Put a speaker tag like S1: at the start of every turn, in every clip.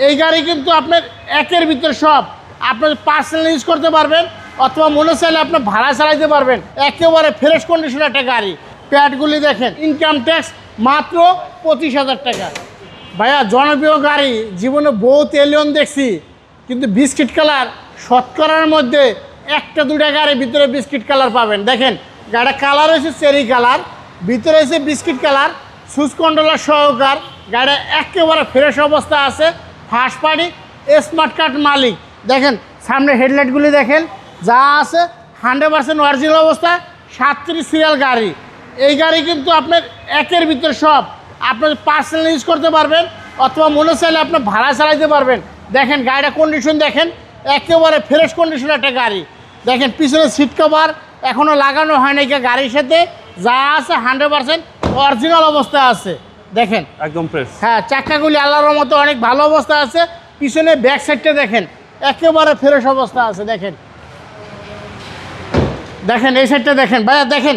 S1: এই গাড়ি কিন্তু আপনার একের ভিতর সব আপনার পার্সোনাল ইউজ করতে পারবেন অথবা মনে চাইলে আপনি ভাড়া চালাইতে পারবেন। একেবারে ফ্রেশ কন্ডিশন একটা গাড়ি। প্যাডগুলি দেখেন, ইনকাম ট্যাক্স মাত্র 25,000 টাকা। ভাইয়া জনপ্রিয় গাড়ি, জীবনে বহুত এলিয়ন দেখছি, কিন্তু বিস্কিট কালার শতকরার মধ্যে একটা দুটা গাড়ির ভিতরে বিস্কিট কালার পাবেন। দেখেন গাড়িটা কালার হয়েছে চেরি কালার, ভিতরে হয়েছে বিস্কিট কালার, সুইচ কন্ট্রোলার সহকার। গাড়িটা একেবারে ফ্রেশ অবস্থা আছে, ফার্স্ট পার্টি স্মার্ট কার্ড মালিক। দেখেন সামনে হেডলাইটগুলি দেখেন, যা আছে 100% অরিজিনাল অবস্থা, 37 সিরিয়াল গাড়ি। এই গাড়ি কিন্তু আপনার একের ভিতর সব আপনার পার্সোনাল ইউজ করতে পারবেন অথবা মনে চাইলে আপনি ভাড়া চালাইতে পারবেন। দেখেন গাড়িটা কন্ডিশন দেখেন, একেবারে ফ্রেশ কন্ডিশন একটা গাড়ি। দেখেন পিছনে সিট কভার এখনও লাগানো হয় নাই, গাড়ির সাথে যা আছে 100% অরিজিনাল অবস্থা আছে। দেখেন
S2: একদম ফ্রেশ।
S1: হ্যাঁ, চাক্কাগুলি আল্লাহর মতো অনেক ভালো অবস্থা আছে। পিছনে ব্যাক সাইডটা দেখেন, একেবারে ফ্রেশ অবস্থা আছে। দেখেন দেখেন এই সাইডটা দেখেন ভাইয়া, দেখেন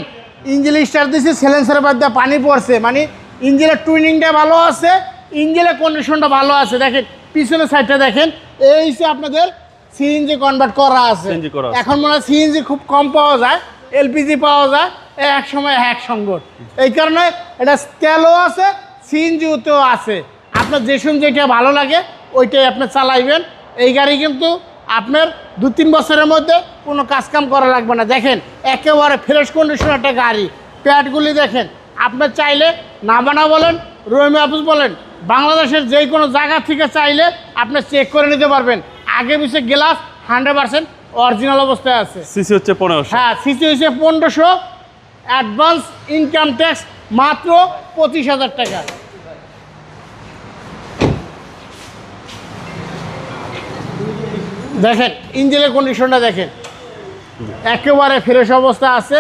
S1: ইঞ্জিন স্টার্ট দিচ্ছে, সিলেন্সারের বাদ দিয়ে পানি পড়ছে, মানে ইঞ্জিনের টুইনিংটা ভালো আছে, ইঞ্জিনের কন্ডিশনটা ভালো আছে। দেখেন পিছনের সাইডটা দেখেন, এই হচ্ছে আপনাদের সিএনজি কনভার্ট করা আছে। এখন মনে হয় সিএনজি খুব কম পাওয়া যায়, এলপিজি পাওয়া যায়, এক সময় এক সংকট। এই কারণে এটা তেলও আছে, সিএনজিতেও আছে। আপনার যেটা ভালো লাগে ওইটাই আপনি চালাইবেন। এই গাড়ি কিন্তু আপনার 2-3 বছরের মধ্যে কোনো কাজকাম করা লাগবে না। দেখেন একেবারে ফ্রেশ কন্ডিশন একটা গাড়ি। প্যাডগুলি দেখেন, আপনার চাইলে নামানা বলেন, রহিমি হাফিজ বলেন, বাংলাদেশের যে কোনো জায়গা থেকে চাইলে আপনি চেক করে নিতে পারবেন। আগে পিছিয়ে গ্লাস 100% অরিজিনাল অবস্থায় আছে।
S2: সিসি হচ্ছে 1500।
S1: হ্যাঁ, সিসি হচ্ছে 1500, অ্যাডভান্স ইনকাম ট্যাক্স মাত্র 25,000 টাকা। দেখেন ইঞ্জিনের কন্ডিশনটা দেখেন, একেবারে ফ্রেশ অবস্থা আছে।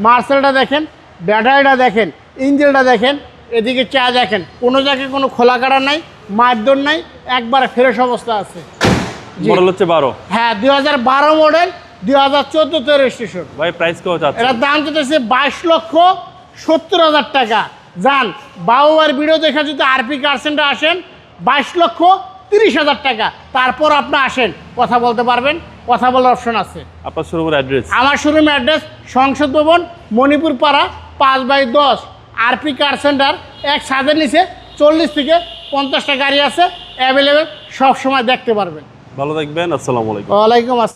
S1: মার্সেলটা দেখেন, ব্যাটারিটা দেখেন, ইঞ্জিনটা দেখেন, এদিকে চা দেখেন, কোনো জায়গায় কোনো খোলা কাটা নাই, মারধর নাই, একবারে ফ্রেশ অবস্থা আছে।
S2: মডেল হচ্ছে 12।
S1: হ্যাঁ, 2012 মডেল, 2014-তে রেজিস্ট্রেশন।
S2: ভাই প্রাইস কত আছে?
S1: এটার দাম চলতেছে 22,70,000 টাকা। যান বাবুবার ভিডিও দেখে যদি আরপি কার সেন্টারে আসেন, 22,30,000 টাকা। তারপর আপনি আসেন, কথা বলতে পারবেন, কথা বলার অপশন আছে।
S2: আপনার শোরুমের অ্যাড্রেস?
S1: আমার শোরুমের অ্যাড্রেস সংসদ ভবন, মণিপুর পাড়া, 5/10, আরপি কার সেন্টার। এক ছাদের নিচে 40 থেকে 50টা গাড়ি আছে অ্যাভেলেবেল, সব সময় দেখতে পারবেন।
S2: ভালো থাকবেন, আসসালামু আলাইকুম।
S1: ওয়ালাইকুম আসসালাম।